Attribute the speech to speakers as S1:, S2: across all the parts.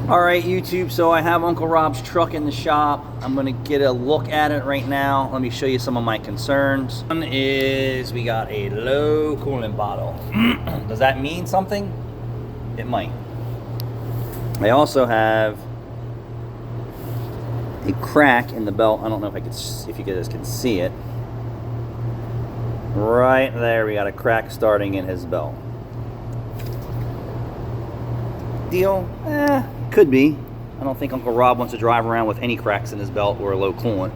S1: All right, YouTube, so I have Uncle Rob's truck in the shop. I'm gonna get a look at it right now. Let me show you some of my concerns. One is we got a low coolant bottle. Does that mean something? It might. I also have a crack in the belt. I don't know if if you guys can see it. Right there, we got a crack starting in his belt. Deal? Could be. I don't think Uncle Rob wants to drive around with any cracks in his belt or a low coolant.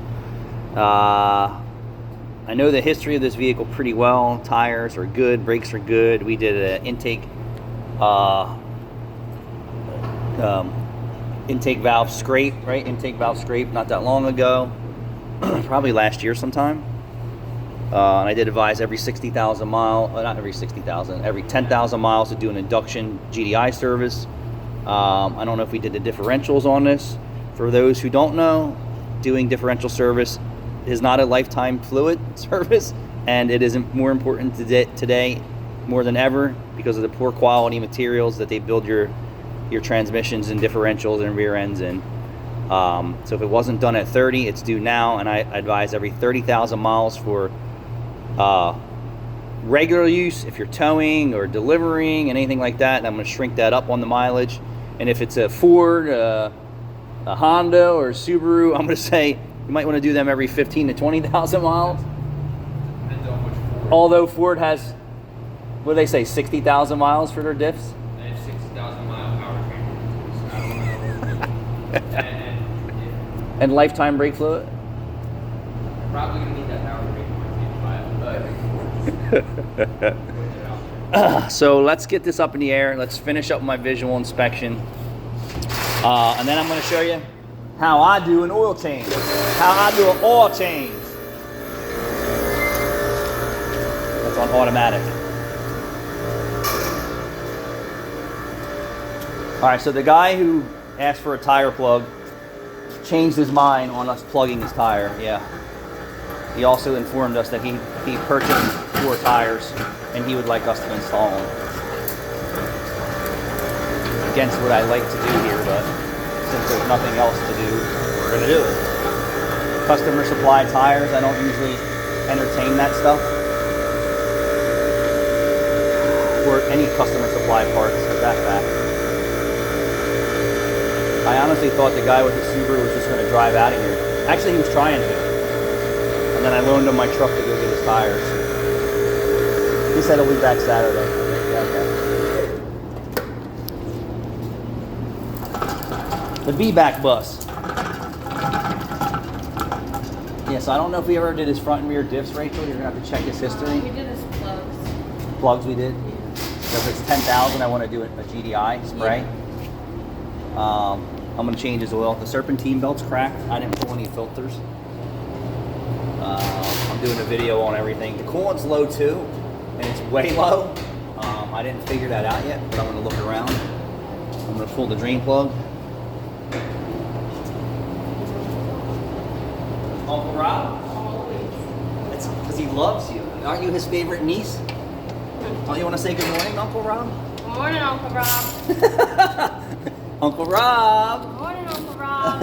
S1: I know the history of this vehicle pretty well. Tires are good, brakes are good. We did an intake valve scrape, right? Intake valve scrape not that long ago, probably last year sometime. And I did advise every 60,000 miles, not every 60,000, every 10,000 miles to do an induction GDI service. I don't know if we did the differentials on this. For those who don't know, doing differential service is not a lifetime fluid service, and it is more important today more than ever because of the poor quality materials that they build your transmissions and differentials and rear ends in. So if it wasn't done at 30, it's due now, and I advise every 30,000 miles for regular use. If you're towing or delivering and anything like that, and I'm going to shrink that up on the mileage. And if it's a Ford, a Honda, or a Subaru, I'm going to say you might want to do them every 15 to 20,000 miles.
S2: Depends on which Ford.
S1: Although Ford has, what do they say, 60,000 miles for their diffs?
S2: They have 60,000 mile powertrain.
S1: And lifetime brake fluid?
S2: Probably going to need that powertrain but
S1: So let's get this up in the air. Let's finish up my visual inspection. And then I'm going to show you how I do an oil change. How I do an oil change. That's on automatic. All right, so the guy who asked for a tire plug changed his mind on us plugging his tire. Yeah. He also informed us that he purchased 4 tires and he would like us to install them. Against what I like to do here, but since there's nothing else to do, we're gonna do it. Customer supply tires, I don't usually entertain that stuff. Or any customer supply parts at that fact. I honestly thought the guy with the Subaru was just gonna drive out of here. Actually, he was trying to. And then I loaned him my truck to go get his tires. He said he'll be back Saturday. Yeah, okay. The B-back bus. Yeah, so I don't know if we ever did his front and rear diffs, Rachel. You're gonna have to check his history.
S3: We did his plugs.
S1: Plugs we did?
S3: Yeah.
S1: So if it's 10,000, I want to do a GDI spray. Yeah. I'm gonna change his oil. The serpentine belt's cracked. I didn't pull any filters. I'm doing a video on everything. The coolant's low too, and it's way low. I didn't figure that out yet, but I'm gonna look around. I'm gonna pull the drain plug. Uncle Rob?
S3: Always.
S1: That's because he loves you. Aren't you his favorite niece? Don't you want to say good morning, Uncle Rob?
S3: Good morning, Uncle Rob.
S1: Uncle Rob!
S3: Good morning, Uncle Rob.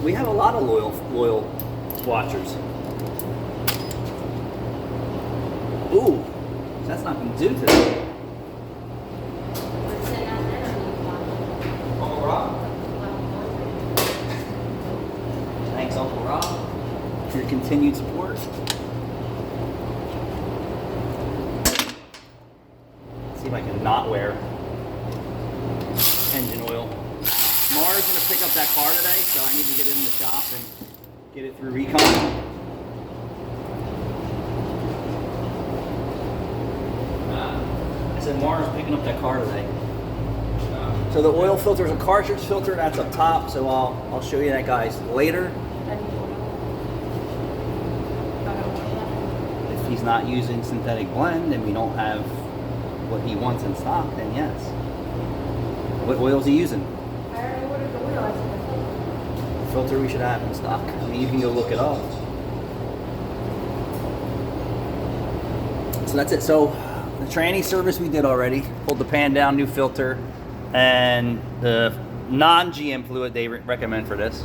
S1: We have a lot of loyal watchers. Ooh, that's not been due today.
S3: We're sitting out there on the
S1: Uncle Rob? Thanks, Uncle Rob, for your continued support. See if I can not wear engine oil. Mara's gonna pick up that car today, so I need to get it in the shop and get it through recon. I said Mara's picking up that car today. So the oil filter is a cartridge filter, that's up top, so I'll show you that, guys, later. If he's not using synthetic blend and we don't have what he wants in stock, then yes. What oil is he using?
S3: I already ordered the oil.
S1: Filter we should have in stock. I mean, you can go look it up. So that's it. So the tranny service we did already. Pulled the pan down, new filter, and the non-GM fluid they recommend for this.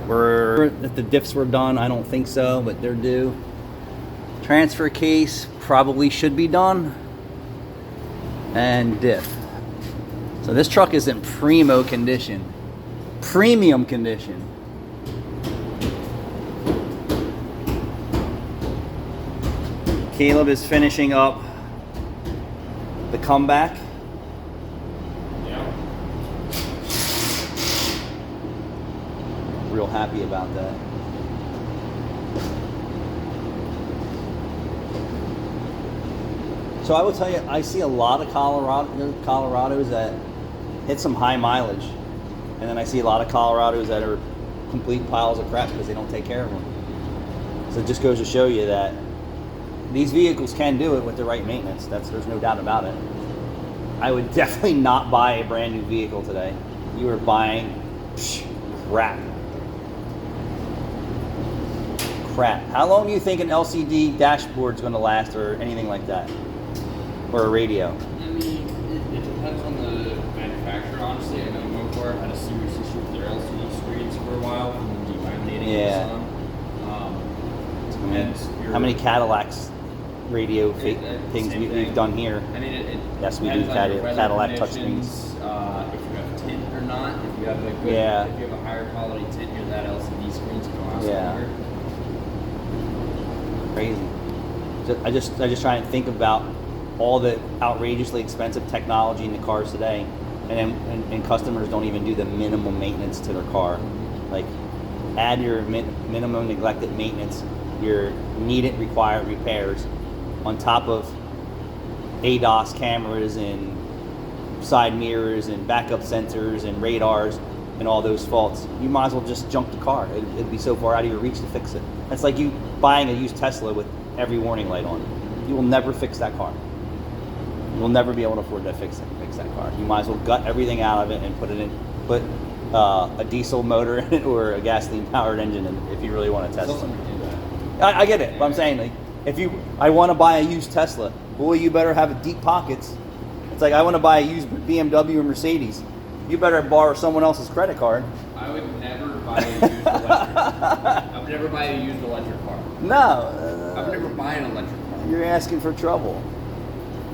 S1: If the diffs were done, I don't think so, but they're due. Transfer case probably should be done. And diff. So this truck is in primo condition. Premium condition. Caleb is finishing up the comeback.
S2: Yeah.
S1: Real happy about that. So I will tell you, I see a lot of Colorados that hit some high mileage, and then I see a lot of Colorados that are complete piles of crap because they don't take care of them. So it just goes to show you that these vehicles can do it with the right maintenance. There's no doubt about it. I would definitely not buy a brand new vehicle today. You are buying crap. Crap. How long do you think an LCD dashboard is going to last, or anything like that, or a radio?
S2: I mean, it depends on the manufacturer, honestly. I know Mopar had a serious issue with their LCD screens for a while from delaminating
S1: Yeah.
S2: the sun.
S1: How many Cadillacs radio
S2: Same
S1: things
S2: thing.
S1: we've done here?
S2: I mean, it
S1: Yes, we
S2: depends
S1: do
S2: on your weather
S1: Cadillac
S2: conditions,
S1: touchscreens.
S2: if you have tint or not. If you have a good,
S1: Yeah.
S2: if you have a higher quality tint, that LCD screen's gonna last
S1: Yeah.
S2: longer.
S1: Crazy. I just try and think about all the outrageously expensive technology in the cars today, and customers don't even do the minimum maintenance to their car. Like, add your minimum neglected maintenance, your needed required repairs, on top of ADAS cameras and side mirrors and backup sensors and radars and all those faults. You might as well just junk the car. It'd be so far out of your reach to fix it. That's like you buying a used Tesla with every warning light on. You will never fix that car. You'll never be able to afford to fix that car. You might as well gut everything out of it and put a diesel motor in it or a gasoline powered engine in it if you really want to test it. I get it, but I'm saying, like, I want to buy a used Tesla, boy, you better have deep pockets. It's like I want to buy a used BMW or Mercedes. You better borrow someone else's credit card.
S2: I would never buy a used electric car. I would never buy a used electric car.
S1: No,
S2: I would never buy an electric car.
S1: you're asking for trouble.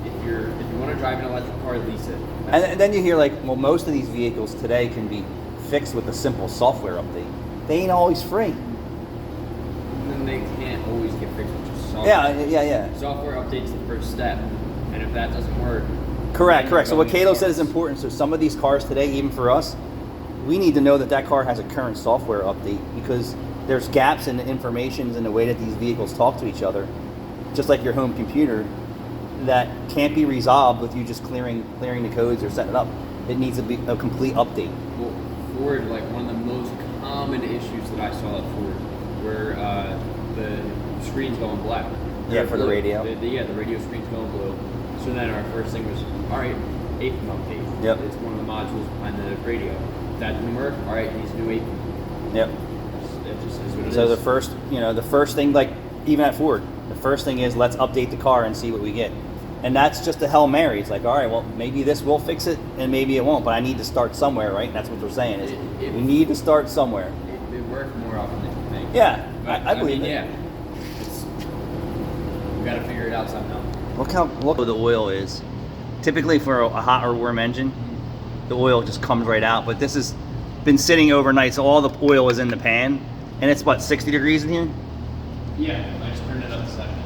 S2: If you want to drive an electric car, lease it.
S1: And then you hear, like, well, most of these vehicles today can be fixed with a simple software update. They ain't always free.
S2: And then they can't always get fixed with just software.
S1: Yeah.
S2: Software update's the first step, and if that doesn't work,
S1: Correct.
S2: then
S1: So what
S2: you're
S1: Cato
S2: going
S1: said is important. So some of these cars today, even for us, we need to know that car has a current software update, because there's gaps in the information and the way that these vehicles talk to each other, just like your home computer, that can't be resolved with you just clearing the codes or setting it up. It needs to be a complete update.
S2: Well, Ford, like one of the most common issues that I saw at Ford were the screens going black.
S1: Yeah, for the
S2: Blue.
S1: radio.
S2: The radio screen's going blue. So then our first thing was, all right, APM update.
S1: Yep.
S2: It's one of the modules behind the radio. If that didn't work, all right, needs new APM.
S1: Yep.
S2: It just is what it is.
S1: So the first thing, like even at Ford, the first thing is let's update the car and see what we get. And that's just a Hail Mary. It's like, all right, well, maybe this will fix it and maybe it won't, but I need to start somewhere, right? And that's what they're saying is we need to start somewhere.
S2: It worked more often than you think.
S1: Yeah,
S2: But,
S1: I believe
S2: mean,
S1: it.
S2: Yeah. We got to figure it out somehow.
S1: Look what the oil is. Typically for a hot or warm engine, the oil just comes right out, but this has been sitting overnight, so all the oil is in the pan, and it's what, 60 degrees in here?
S2: Yeah, I just turned it up a second.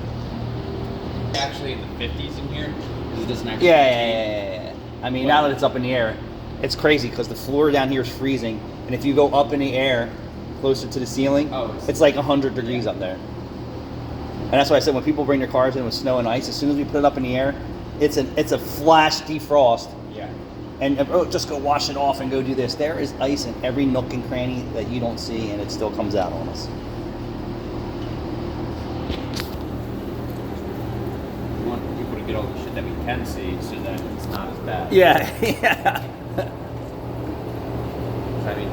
S2: Actually in the 50s in here, because it doesn't actually
S1: Yeah. I mean, now that it's up in the air, it's crazy because the floor down here is freezing, and if you go up in the air closer to the ceiling, it's like 100 degrees up there. And that's why I said when people bring their cars in with snow and ice, as soon as we put it up in the air, it's a flash defrost.
S2: Yeah.
S1: And just go wash it off and go do this. There is ice in every nook and cranny that you don't see, and it still comes out on us.
S2: We want people to get all the shit that we can see so that it's not as bad.
S1: Yeah.
S2: I mean,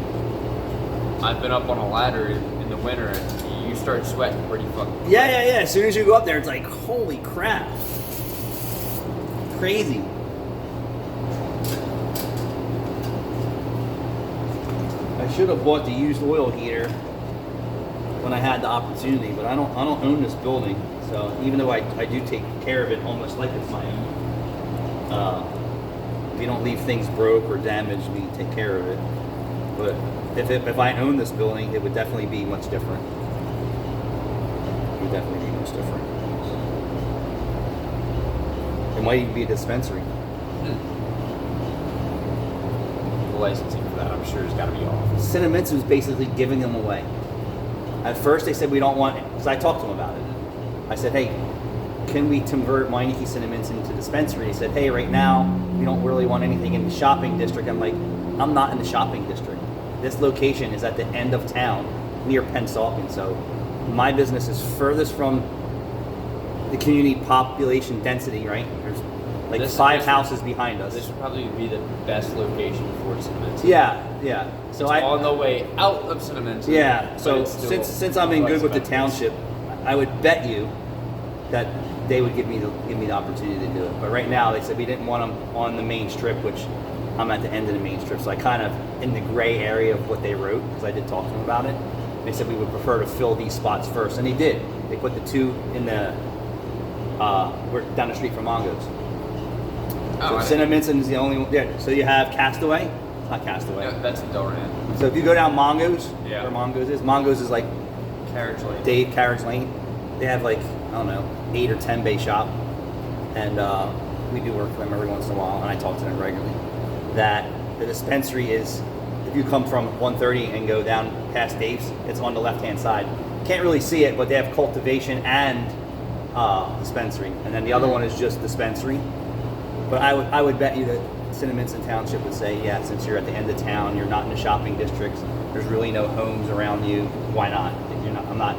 S2: I've been up on a ladder in the winter and you start sweating pretty fucking.
S1: Yeah. As soon as you go up there, it's like, holy crap. crazy. I should have bought the used oil heater when I had the opportunity, but I don't own this building, so even though I do take care of it almost like it's my own. We don't leave things broke or damaged. We take care of it. But if I own this building, it would definitely be much different. It would definitely be much different. It might even be a dispensary.
S4: The licensing for that, I'm sure, has got to be off.
S1: Cinnamons was basically giving them away. At first, they said we don't want it, because I talked to them about it. I said, hey, can we convert Meineke Cinnamons into dispensary? He said, hey, right now, we don't really want anything in the shopping district. I'm like, I'm not in the shopping district. This location is at the end of town, near Pennsauken. So my business is furthest from the community population density, right? There's like
S4: This-
S1: 5
S4: this-
S1: houses behind us.
S4: This would probably be the best location for Cinnamon.
S1: Yeah. So
S4: It's on the way out of Cinnamon.
S1: Yeah,
S4: but
S1: so
S4: it's still
S1: since I'm in good with the
S4: expensive.
S1: township, I would bet you that they would give me the opportunity to do it. But right now, they said we didn't want them on the main strip, which I'm at the end of the main strip, so I kind of in the gray area of what they wrote, because I did talk to them about it. They said we would prefer to fill these spots first, and they did. They put the 2 in the we're down the street from Mongo's.
S4: Oh,
S1: So
S4: I-
S1: Cinnamon is the only one. Yeah, so you have Castaway. It's not Castaway.
S4: Yeah, that's in Delran.
S1: So if you go down Mongo's,
S4: Yeah.
S1: where Mongo's is like
S4: Carriage Lane.
S1: Dave Carriage Lane. They have like, I don't know, 8 or 10 bay shop. And we do work for them every once in a while, and I talk to them regularly. That the dispensary is, if you come from 130 and go down past Dave's, it's on the left-hand side. Can't really see it, but they have cultivation and dispensary. And then the other one is just dispensary. But I would bet you that Cinnamon Township would say, yeah, since you're at the end of town, you're not in the shopping districts, there's really no homes around you, why not? If you're not, I'm not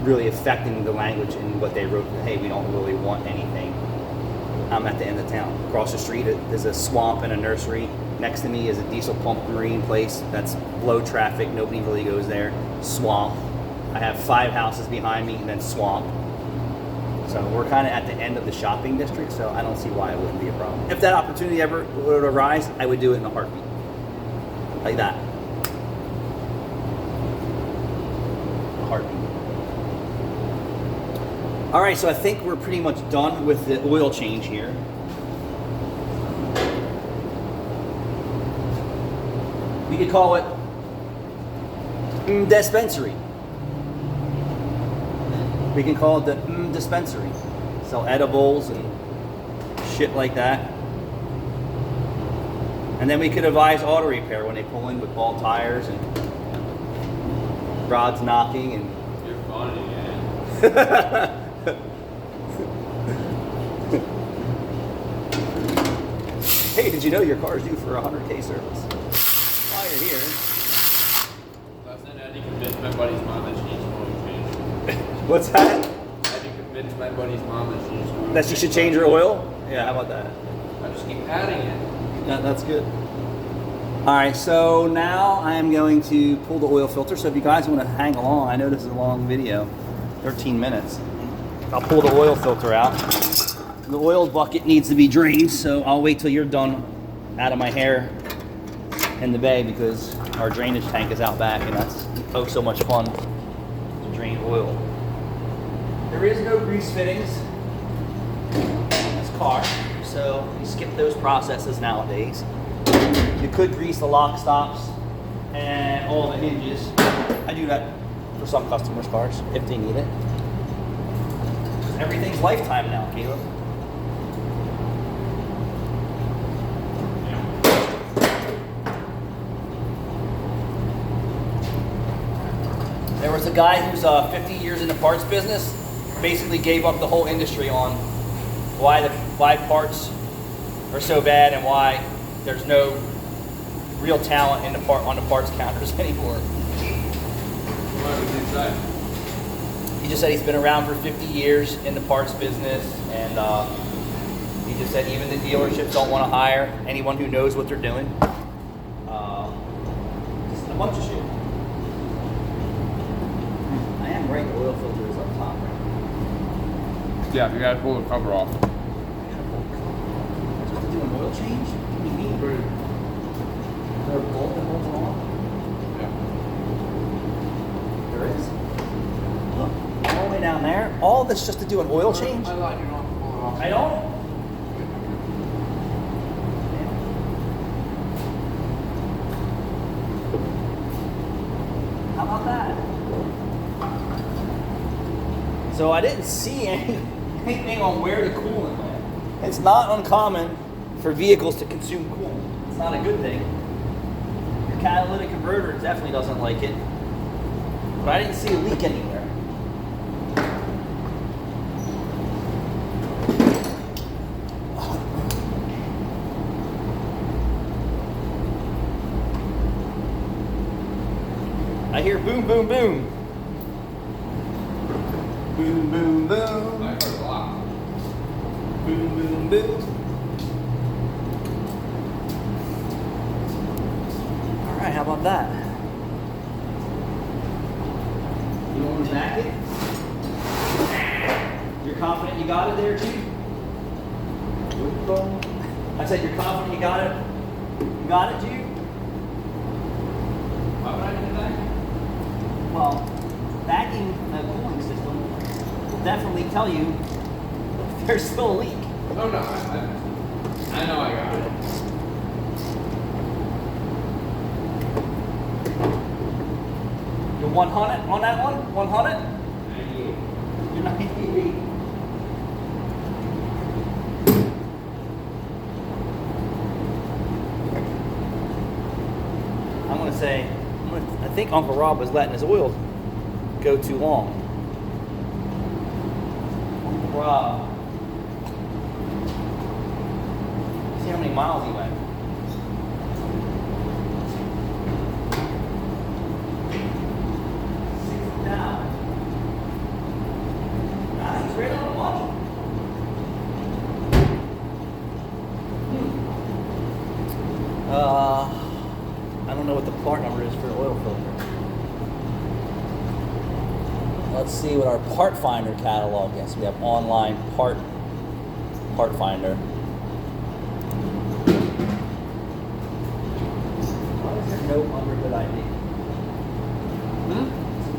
S1: really affecting the language in what they wrote. Hey, we don't really want anything. I'm at the end of town. Across the street there's a swamp and a nursery. Next to me is a diesel pump marine place that's low traffic. Nobody really goes there. Swamp. I have 5 houses behind me and then swamp. So we're kind of at the end of the shopping district, so I don't see why it wouldn't be a problem. If that opportunity ever would arise, I would do it in a heartbeat. Like that. A heartbeat. All right, so I think we're pretty much done with the oil change here. We could call it dispensary. We can call it the dispensary. Sell edibles and shit like that. And then we could advise auto repair when they pull in with bald tires and rods knocking and
S4: You're funny, man.
S1: hey, did you know your car's due for a 100K service? While you're here.
S4: Last night I had to convince my buddy's mom that she needs an oil change.
S1: What's that?
S4: I had to convince my buddy's mom that she needs an oil
S1: That she should change her oil? Yeah, how about that?
S4: I just keep patting it.
S1: That's good. All right, so now I am going to pull the oil filter. So if you guys want to hang along, I know this is a long video, 13 minutes. I'll pull the oil filter out. The oil bucket needs to be drained, so I'll wait till you're done out of my hair in the bay because our drainage tank is out back and that's so much fun to drain oil. There is no grease fittings in this car, so we skip those processes nowadays. You could grease the lock stops and all the hinges. I do that for some customers' cars if they need it. Everything's lifetime now, Caleb. There was a guy who's 50 years in the parts business, basically gave up the whole industry on why parts are so bad and why there's no real talent in on the parts counters anymore.
S4: What was inside?
S1: He just said he's been around for 50 years in the parts business, and he just said even the dealerships don't want to hire anyone who knows what they're doing. Just a bunch of shit. I am right, the oil filter is up top right now.
S4: Yeah, you gotta pull the cover off.
S1: change? What do you mean?
S4: Pretty.
S1: Is there a bolt that holds it on?
S4: Yeah.
S1: There is. Look, all the way down there. All this just to do an oil change?
S4: I thought you don't have to pull it off.
S1: I don't. How about that? So I didn't see anything on where the coolant went. It's not uncommon for vehicles to consume coolant. It's not a good thing. Your catalytic converter definitely doesn't like it. But I didn't see a leak anywhere. I hear boom, boom, boom. Boom, boom, boom.
S4: I heard a lot.
S1: Boom, boom, boom. All right, how about that? You want to back it? You're confident you got it there, Chief? I said you're confident you got it? You got it, Chief?
S4: Why would I do that?
S1: Well, backing a cooling system will definitely tell you if there's still a leak.
S4: Oh no, I know I got it.
S1: You're 100 on that one? 100?
S4: 98.
S1: You're 98. I'm gonna say, I think Uncle Rob was letting his oil go too long. Uncle Rob. See how many miles he went. Now, he's right on the money. I don't know what the part number is for the oil filter. Let's see what our part finder catalog is. We have online part finder. Why is there no underhood ID?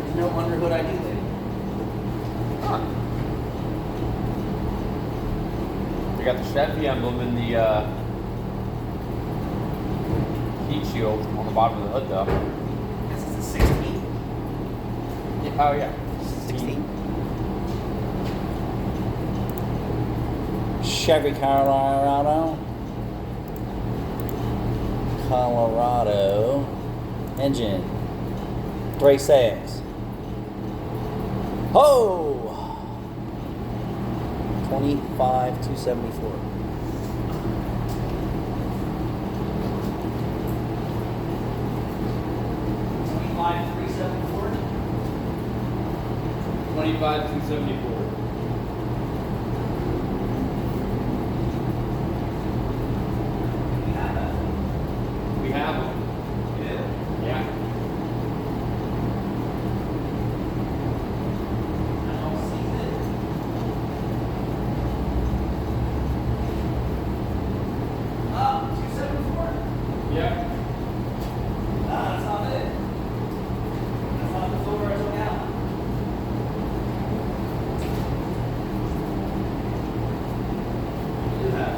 S1: There's no underhood ID there.
S4: We got the Chevy emblem in the heat shield on the bottom of the hood, though.
S1: This is a 16.
S4: Yeah, oh yeah.
S1: 16. Chevy Colorado. Engine. 3.6. Oh! 25,274. $25,374.
S4: 25,274.
S1: We have that.
S4: We have them. Yeah.
S1: I don't see it. Ah, 274.
S4: Yeah.
S1: That's not it. That's not the filter I took out. Do that.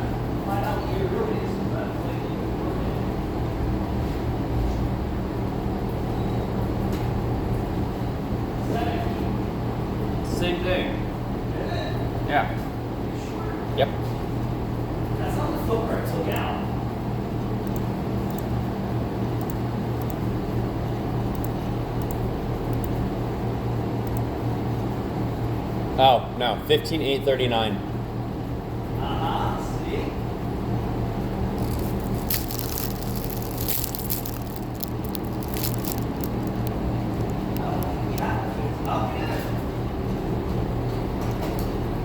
S1: Find out what your room is. That's like your room is.
S4: Same thing.
S1: Is it?
S4: Yeah.
S1: You sure?
S4: Yep.
S1: That's not the filter I took out.
S4: Oh, no. 15,839.
S1: See?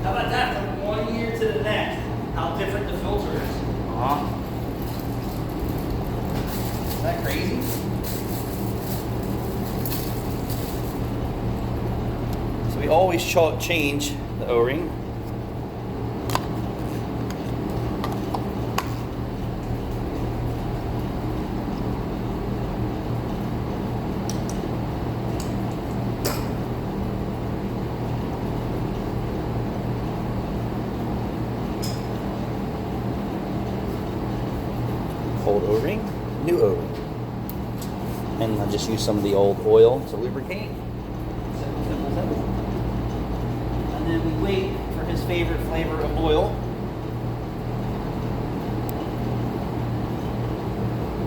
S1: How about that from 1 year to the next? How different the filter is.
S4: Uh-huh.
S1: Is that crazy? So we always change the O-ring. Old O-ring, new O-ring. And I just use some of the old oil to lubricate. Simple, simple, simple. And then we wait for his favorite flavor of oil.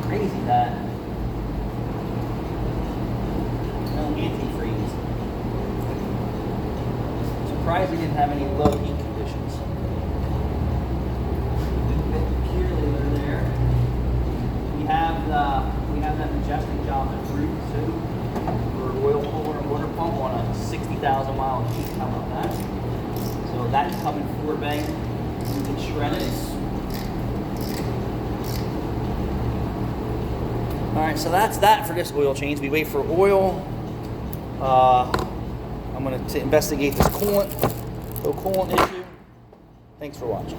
S1: Crazy that no antifreeze. Surprised we didn't have any low heat conditions. Purely they're there. We have that majestic job at Fruit too for oil puller and water pump on a 60,000 mile heat. How about that? So that can come in 4-bay. You can shred it. All right, so that's that for this oil change. We wait for oil. I'm going to investigate this coolant issue. Thanks for watching.